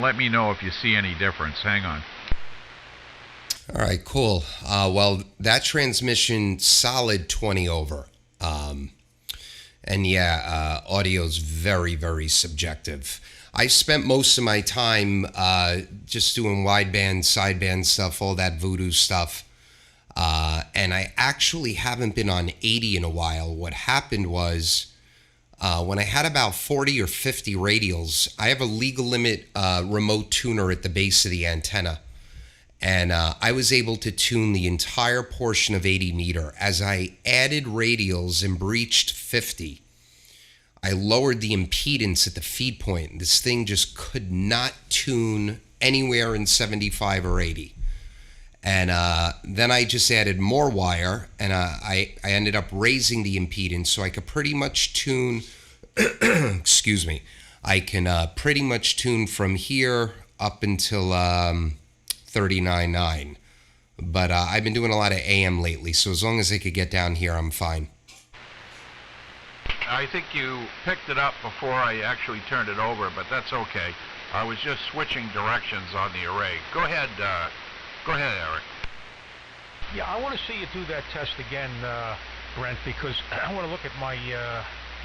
Let me know if you see any difference. Hang on. All right, cool. Well, that transmission solid 20 over. And yeah, audio's very, very subjective. I spent most of my time just doing wideband, sideband stuff, all that voodoo stuff. And I actually haven't been on 80 in a while. What happened was when I had about 40 or 50 radials, I have a legal limit remote tuner at the base of the antenna. And I was able to tune the entire portion of 80 meter. As I added radials and breached 50, I lowered the impedance at the feed point. This thing just could not tune anywhere in 75 or 80. And then I just added more wire, and I ended up raising the impedance so I could pretty much tune, excuse me, I can pretty much tune from here up until 39.9. But I've been doing a lot of AM lately, so as long as I could get down here, I'm fine. I think you picked it up before I actually turned it over, but that's okay. I was just switching directions on the array. Go ahead, Eric. Yeah, I want to see you do that test again, Brent, because I want to look at my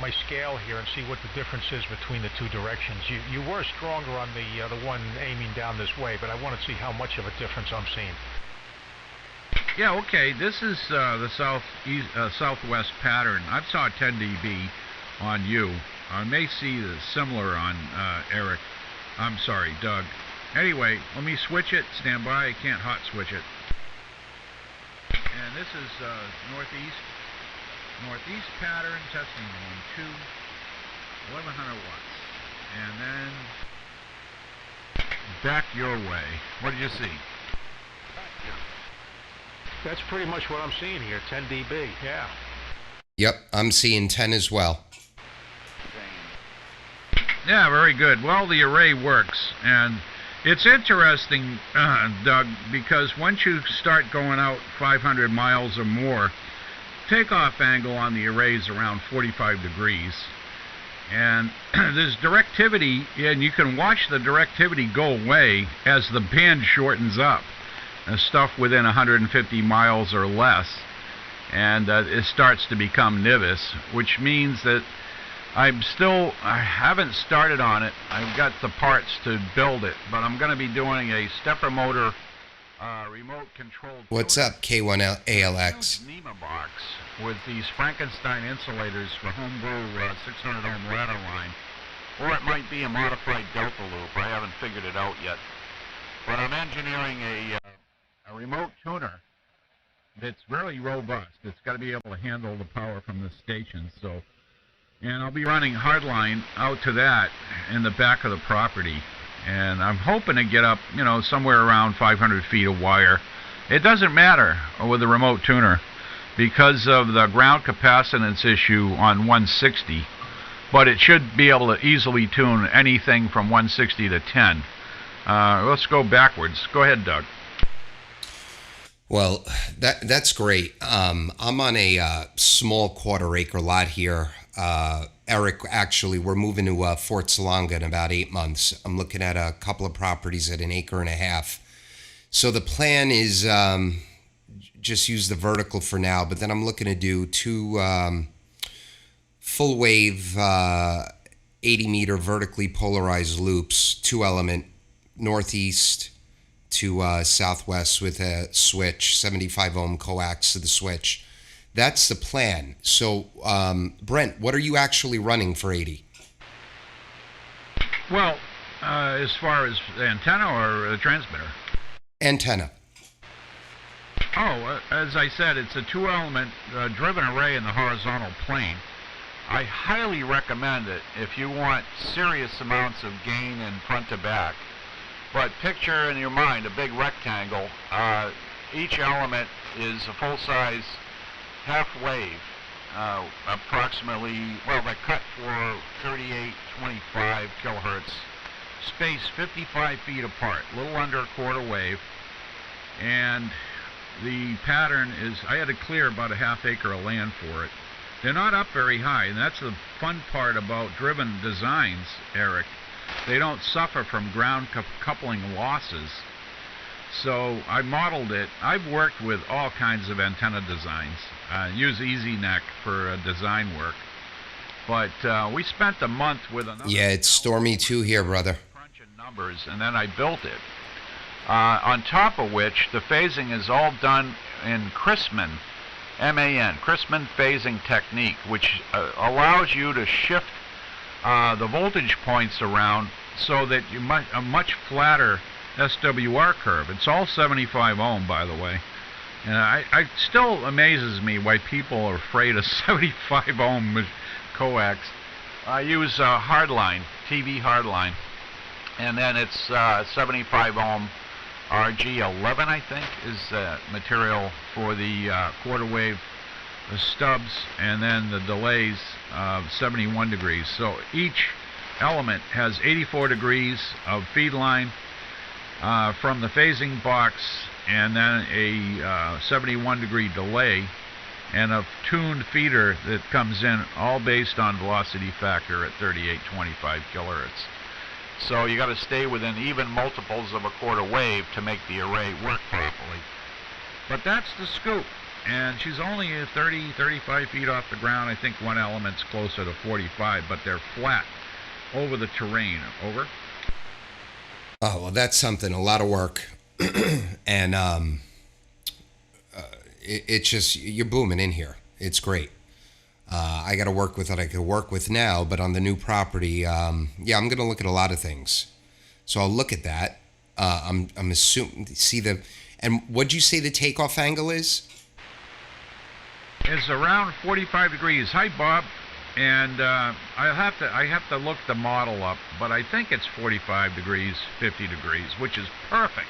my scale here and see what the difference is between the two directions. You were stronger on the one aiming down this way, but I want to see how much of a difference I'm seeing. Yeah, okay. This is the southwest pattern. I saw 10 dB on you. I may see the similar on Eric. I'm sorry, Doug. Anyway, let me switch it. Stand by. I can't hot switch it. And this is northeast pattern, testing 1, 2, 1100 watts. And then back your way. What did you see? That's pretty much what I'm seeing here, 10 dB, yeah. Yep, I'm seeing 10 as well. Yeah, very good. Well, the array works, and it's interesting, Doug, because once you start going out 500 miles or more, takeoff angle on the array is around 45 degrees. And there's directivity, and you can watch the directivity go away as the band shortens up. Stuff within 150 miles or less, and it starts to become NIVIS, which means that I haven't started on it. I've got the parts to build it, but I'm going to be doing a stepper motor remote controlled. What's up, K1ALX? NEMA box with these Frankenstein insulators for homebrew 600 ohm ladder line, or it might be a modified Delta loop. I haven't figured it out yet, but I'm engineering a remote tuner that's really robust. It's got to be able to handle the power from the station. So, and I'll be running hardline out to that in the back of the property, and I'm hoping to get up, you know, somewhere around 500 feet of wire. It doesn't matter with the remote tuner because of the ground capacitance issue on 160, but it should be able to easily tune anything from 160 to 10. Let's go backwards. Go ahead, Doug. Well, that's great. I'm on a small quarter-acre lot here. Eric, actually, we're moving to Fort Salonga in about 8 months. I'm looking at a couple of properties at 1.5 acres. So the plan is just use the vertical for now, but then I'm looking to do 2 full-wave 80-meter vertically polarized loops, 2-element, northeast to southwest with a switch, 75 ohm coax to the switch. That's the plan. So, Brent, what are you actually running for 80? Well, as far as the antenna or the transmitter? Antenna. Oh, as I said, it's a 2-element driven array in the horizontal plane. I highly recommend it if you want serious amounts of gain in front to back. But picture in your mind a big rectangle. Each element is a full-size half wave, approximately, well, they're cut for 3825 kilohertz, spaced 55 feet apart, a little under a quarter wave. And the pattern is, I had to clear about a ½ acre of land for it. They're not up very high, and that's the fun part about driven designs, Eric. they don't suffer from ground coupling losses. So I modeled it. I've worked with all kinds of antenna designs. Use EasyNet for design work. But we spent a month with another... Yeah, it's stormy too here, brother. Crunching numbers, and then I built it. On top of which, the phasing is all done in Chrisman, M-A-N, Chrisman phasing technique, which allows you to shift the voltage points around so that you a much flatter SWR curve. It's all 75 ohm, by the way. And it still amazes me why people are afraid of 75 ohm coax. I use hardline, TV hardline, and then it's 75 ohm RG11, I think, is material for the quarter wave stubs, and then the delays 71 degrees. So each element has 84 degrees of feed line from the phasing box, and then a 71 degree delay, and a tuned feeder that comes in, all based on velocity factor at 3825 kilohertz. So you got to stay within even multiples of a quarter wave to make the array work properly. But that's the scoop, and she's only 35 feet off the ground. I think one element's closer to 45, but they're flat over the terrain. Over. Oh, well, that's something, a lot of work. And it's just, you're booming in here. It's great. I got to work with what I could work with now, but on the new property, yeah, I'm going to look at a lot of things. So I'll look at that. I'm assuming, see the, and what'd you say the takeoff angle is? It's around 45 degrees. Hi, Bob. And I have to look the model up, but I think it's 45 degrees, 50 degrees, which is perfect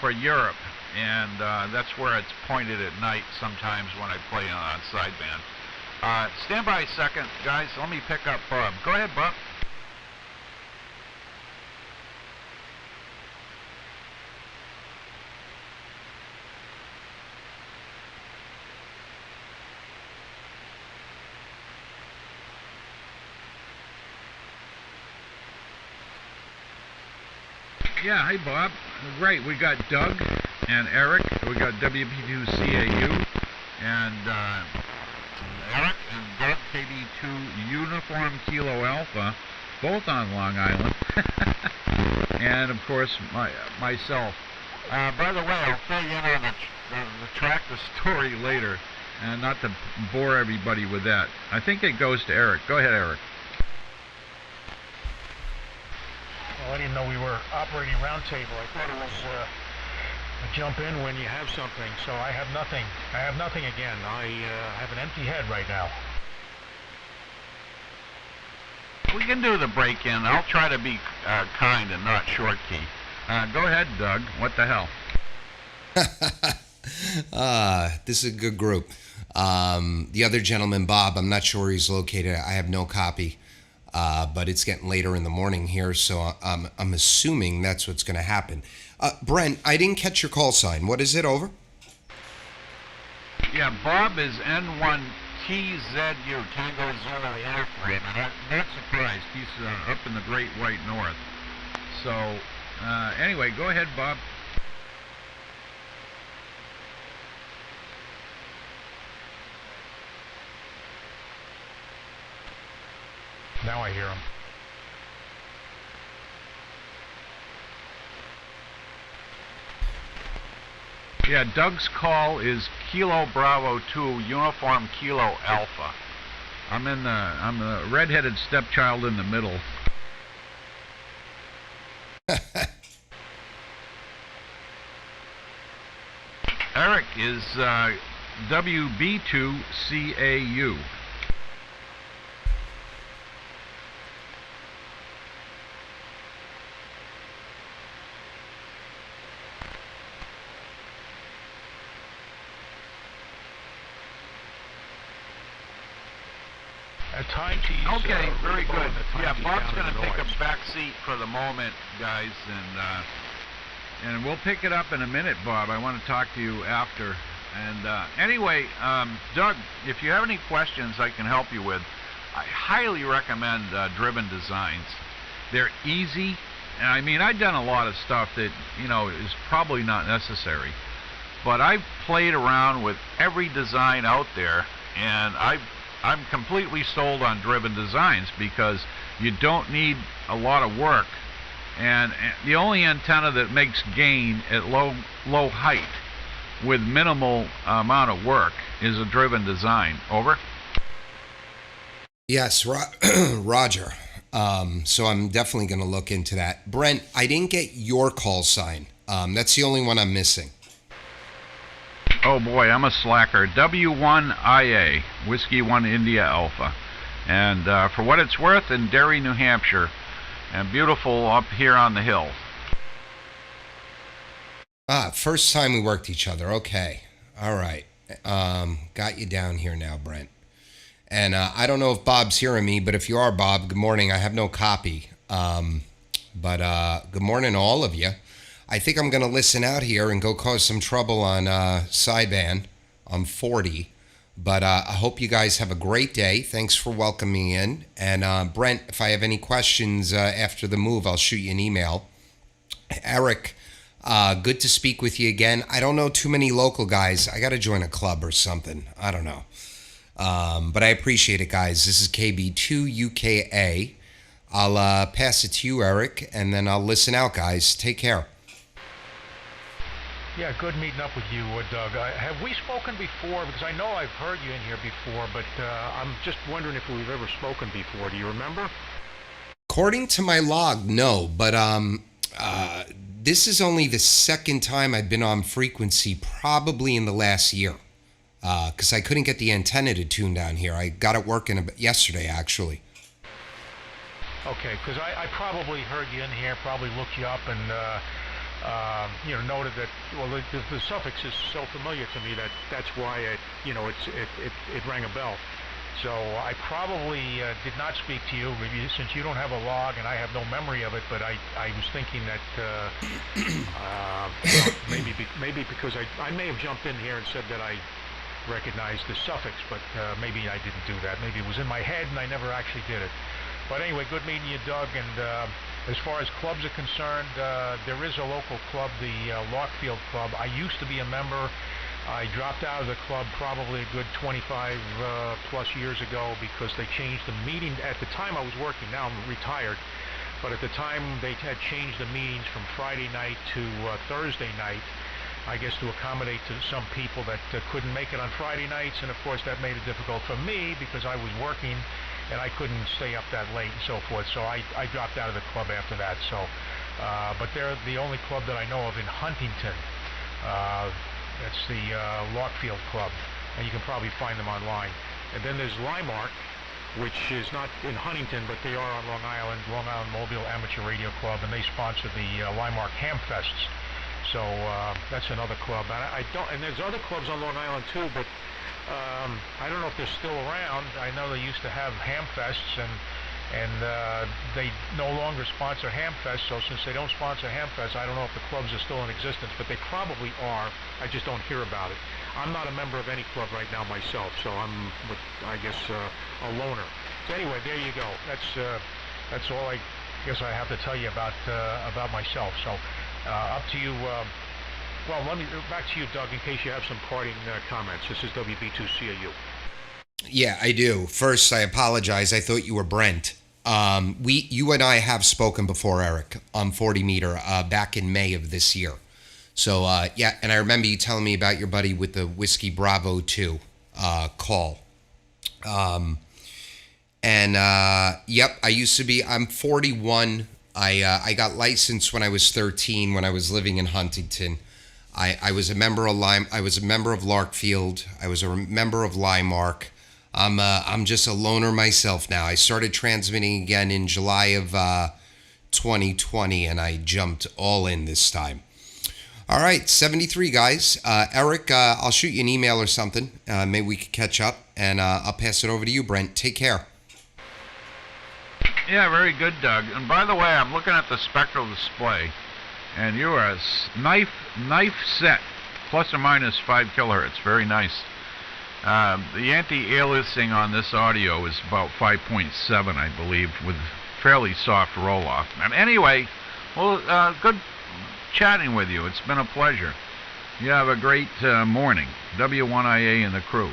for Europe. And that's where it's pointed at night sometimes when I play on sideband. Stand by a second, guys. Let me pick up Bob. Go ahead, Bob. Yeah, hi Bob. Great, we got Doug and Eric. We got KB2UKA and Eric and Doug, KB2 Uniform Kilo Alpha, both on Long Island. And of course myself. By the way, I'll fill you in on the tractor story later, and not to bore everybody with that. I think it goes to Eric. Go ahead, Eric. Well, I didn't know we were operating roundtable. I thought it was a jump in when you have something. So I have nothing. I have nothing again. I have an empty head right now. We can do the break-in. I'll try to be kind and not short key. Go ahead, Doug. What the hell? This is a good group. The other gentleman, Bob, I'm not sure where he's located. I have no copy. But it's getting later in the morning here, so I'm assuming that's what's going to happen. Brent, I didn't catch your call sign. What is it, over? Yeah, Bob is N1TZU, Tango Zulu airframe, and I'm not surprised. He's up in the Great White North. So, anyway, go ahead, Bob. Now I hear him. Yeah, Doug's call is Kilo Bravo 2 Uniform Kilo Alpha. I'm the redheaded stepchild in the middle. Eric is WB2CAU. At times he's okay, very good. Yeah, Bob's going to take noise. a back seat for the moment, guys, and we'll pick it up in a minute, Bob. I want to talk to you after. And anyway, Doug, if you have any questions I can help you with, I highly recommend Driven Designs. They're easy. I mean, I've done a lot of stuff that, you know, is probably not necessary. But I've played around with every design out there, and I'm completely sold on driven designs because you don't need a lot of work. And the only antenna that makes gain at low height with minimal amount of work is a driven design. Over? Yes, Roger. So I'm definitely going to look into that. Brent, I didn't get your call sign. That's the only one I'm missing. Oh boy, I'm a slacker. W1IA, Whiskey 1 India Alpha. And for what it's worth, in Derry, New Hampshire, and beautiful up here on the hill. First time we worked each other. Okay. All right. Got you down here now, Brent. And I don't know if Bob's hearing me, but if you are, Bob, good morning. I have no copy. But good morning to all of you. I think I'm going to listen out here and go cause some trouble on sideband. I'm 40. But I hope you guys have a great day. Thanks for welcoming in. And Brent, if I have any questions after the move, I'll shoot you an email. Eric, good to speak with you again. I don't know too many local guys. I got to join a club or something. I don't know. But I appreciate it, guys. This is KB2UKA. I'll pass it to you, Eric, and then I'll listen out, guys. Take care. Yeah, good meeting up with you, Doug. Have we spoken before? Because I know I've heard you in here before, but I'm just wondering if we've ever spoken before. Do you remember? According to my log, no. But this is only the second time I've been on frequency, probably in the last year. Because I couldn't get the antenna to tune down here. I got it working yesterday, actually. Okay, because I probably heard you in here, probably looked you up, and noted that. Well, the suffix is so familiar to me that that's why it rang a bell. So I probably did not speak to you since you don't have a log and I have no memory of it. But I was thinking that maybe because I may have jumped in here and said that I recognized the suffix, but maybe I didn't do that. Maybe it was in my head and I never actually did it. But anyway, good meeting you, Doug. And as far as clubs are concerned, there is a local club, the Lockfield Club. I used to be a member. I dropped out of the club probably a good 25 plus years ago because they changed the meeting. At the time I was working, now I'm retired, but at the time they had changed the meetings from Friday night to Thursday night, I guess to accommodate to some people that couldn't make it on Friday nights, and of course that made it difficult for me because I was working and I couldn't stay up that late and so forth, so I dropped out of the club after that. So, but they're the only club that I know of in Huntington. That's the Lockfield Club, and you can probably find them online. And then there's Limark, which is not in Huntington, but they are on Long Island Mobile Amateur Radio Club, and they sponsor the Limark Hamfests. So that's another club. And there's other clubs on Long Island too, but I don't know if they're still around. I know they used to have Hamfests, and they no longer sponsor Hamfest. So since they don't sponsor Hamfest, I don't know if the clubs are still in existence, but they probably are. I just don't hear about it. I'm not a member of any club right now myself, so I'm, I guess, a loner. So anyway, there you go. That's all I guess I have to tell you about myself. So up to you. Well, let me back to you, Doug, in case you have some parting comments. This is WB2CAU. Yeah, I do. First, I apologize. I thought you were Brent. You and I have spoken before, Eric, on 40 meter back in May of this year. So, yeah, and I remember you telling me about your buddy with the Whiskey Bravo 2 call. Yep, I used to be, I'm 41. I got licensed when I was 13 when I was living in Huntington. I was a member of I was a member of Larkfield. I was a member of Limark. I'm just a loner myself now. I started transmitting again in July of 2020, and I jumped all in this time. All right, 73 guys. Eric, I'll shoot you an email or something. Maybe we could catch up, and I'll pass it over to you, Brent. Take care. Yeah, very good, Doug. And by the way, I'm looking at the spectral display, and you are a knife set, plus or minus 5 kilohertz. Very nice. The anti-aliasing on this audio is about 5.7, I believe, with fairly soft roll-off. And anyway, well, good chatting with you. It's been a pleasure. You have a great morning. W1IA and the crew.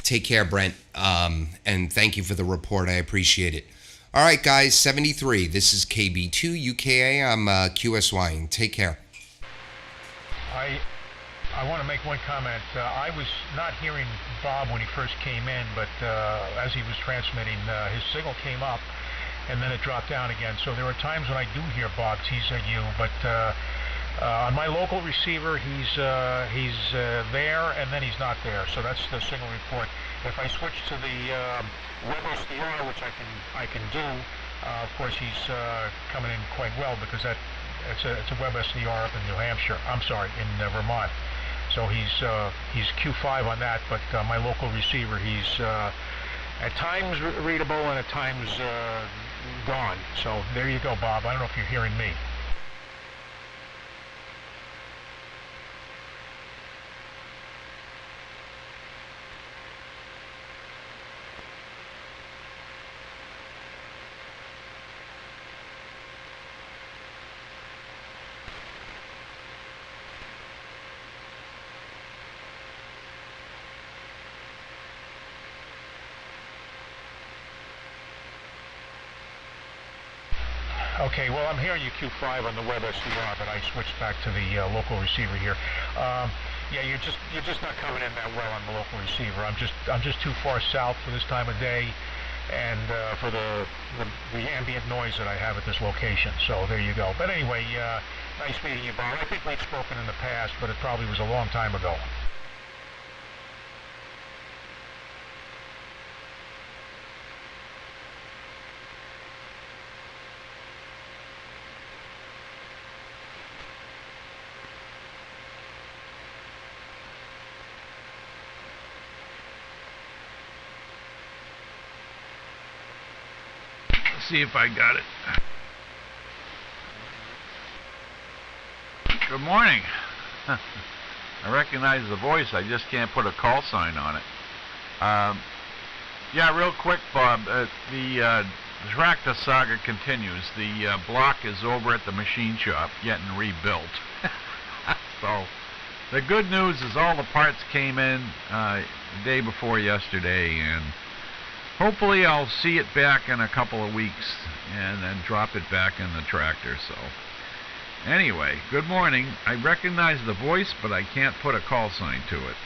Take care, Brent. And thank you for the report. I appreciate it. All right, guys, 73. This is KB2UKA. I'm QSYing. Take care. I want to make one comment. I was not hearing Bob when he first came in, but as he was transmitting, his signal came up, and then it dropped down again. So there are times when I do hear Bob tease at you, but on my local receiver, he's there, and then he's not there. So that's the signal report. If I switch to the web SDR, which I can do, of course he's coming in quite well, because it's a web SDR up in New Hampshire. I'm sorry, in Vermont. So he's Q5 on that, but my local receiver, he's at times readable and at times gone. So there you go, Bob. I don't know if you're hearing me. Okay, well, I'm hearing you Q5 on the web SDR, but I switched back to the local receiver here. Yeah, you're just not coming in that well on the local receiver. I'm just too far south for this time of day, and for the ambient noise that I have at this location. So there you go. But anyway, nice meeting you, Bob. I think we'd spoken in the past, but it probably was a long time ago. See if I got it. Good morning. I recognize the voice. I just can't put a call sign on it. Yeah, real quick, Bob. The tractor saga continues. The block is over at the machine shop getting rebuilt. So the good news is all the parts came in the day before yesterday, and hopefully I'll see it back in a couple of weeks and then drop it back in the tractor. So anyway, good morning. I recognize the voice, but I can't put a call sign to it.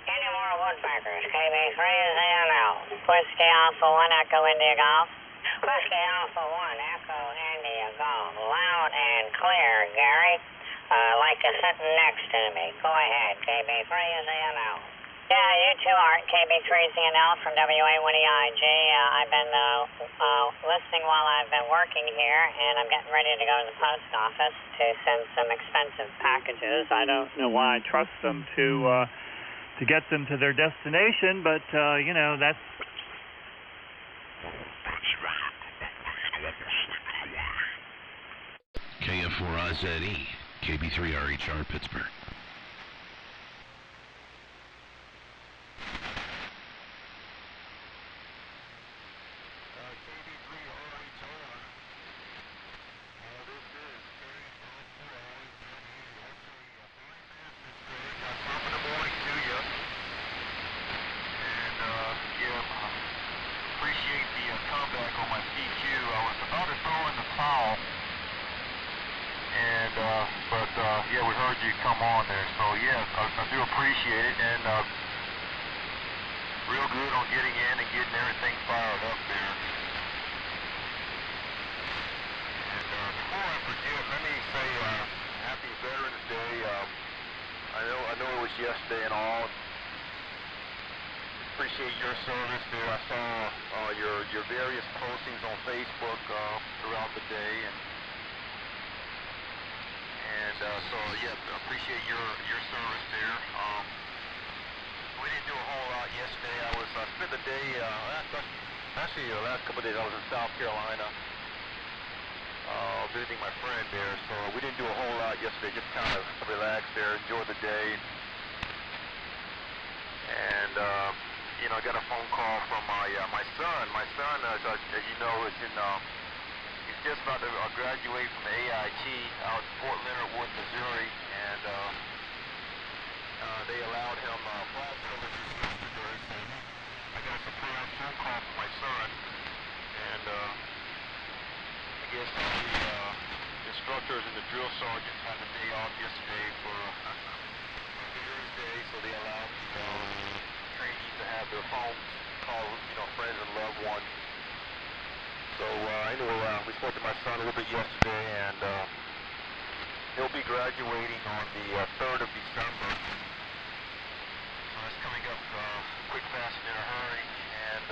Any more woodpeckers? KB3 is ANL. Whiskey Alpha 1 Echo India Golf. Whiskey Alpha 1 Echo India Golf. Loud and clear, Gary. Like you're sitting next to me. Go ahead. KB3 is ANL. Yeah, you too, Art. KB3 is ANL from WA1EIG. I've been listening while I've been working here, and I'm getting ready to go to the post office to send some expensive packages. I don't know why I trust them to get them to their destination, but, you know, that's... KF4IZE, KB3RHR, Pittsburgh. Yeah, we heard you come on there, so yeah, I do appreciate it, and real good on getting in and getting everything fired up there. yesterday and all. Appreciate your service there. I saw your various postings on Facebook throughout the day, and so yeah, appreciate your service there. We didn't do a whole lot yesterday. I spent the day actually the last couple of days I was in South Carolina visiting my friend there, so we didn't do a whole lot yesterday. Just kind of relaxed there, enjoyed the day, and you know, I got a phone call from my son. My son, as you know, he's just about to graduate from the AIT out in Fort Leonard Wood, Missouri, and they allowed him phone privileges yesterday. So I got a surprise phone call from my son, and I guess all the instructors and the drill sergeants had the day off yesterday for Veterans Day, so they allowed trainees to have their phones call, you know, friends and loved ones. So anyway, we spoke to my son a little bit yesterday, and he'll be graduating on the 3rd of December. So that's coming up quick, fast, and in a hurry. And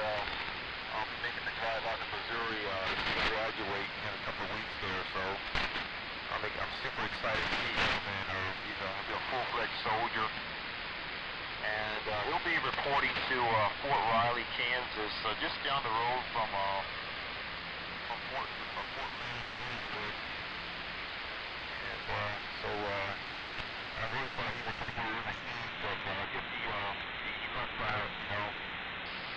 I'll be making the drive out to Missouri to graduate in a couple of weeks there. So I'm super excited to see him, and he'll be a full-fledged soldier. And he'll be reporting to Fort Riley, Kansas, just down the road from Fort Leonard. And so I really thought he was going to go overseas, but I guess he lucked out, you know.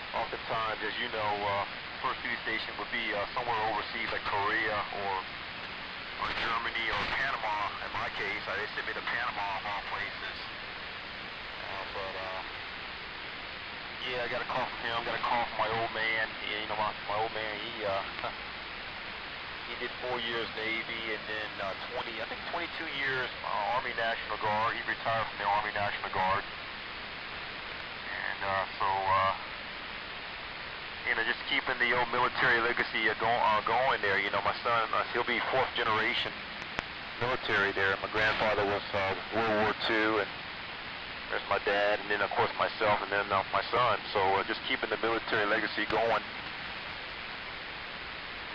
Oftentimes, as you know, first duty station would be somewhere overseas like Korea or Germany or Panama. In my case, they sent me to Panama of all places. But yeah, I got a call from him. Got a call from my old man. You know, my old man. He did 4 years Navy, and then 22 years Army National Guard. He retired from the Army National Guard, and so you know, just keeping the old military legacy going there. You know, my son, he'll be 4th generation military there. My grandfather was World War II, and there's my dad, and then of course myself, and then my son. So just keeping the military legacy going.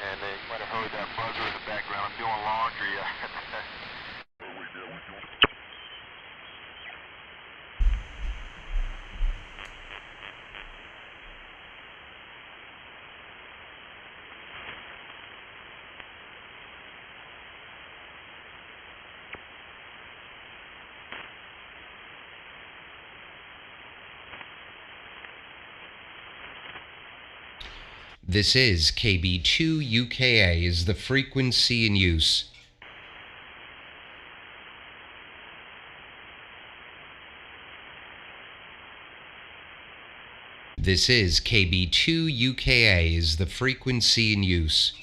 And you might have heard that buzzer in the background. I'm doing laundry. This is KB2UKA is the frequency in use. This is KB2UKA is the frequency in use.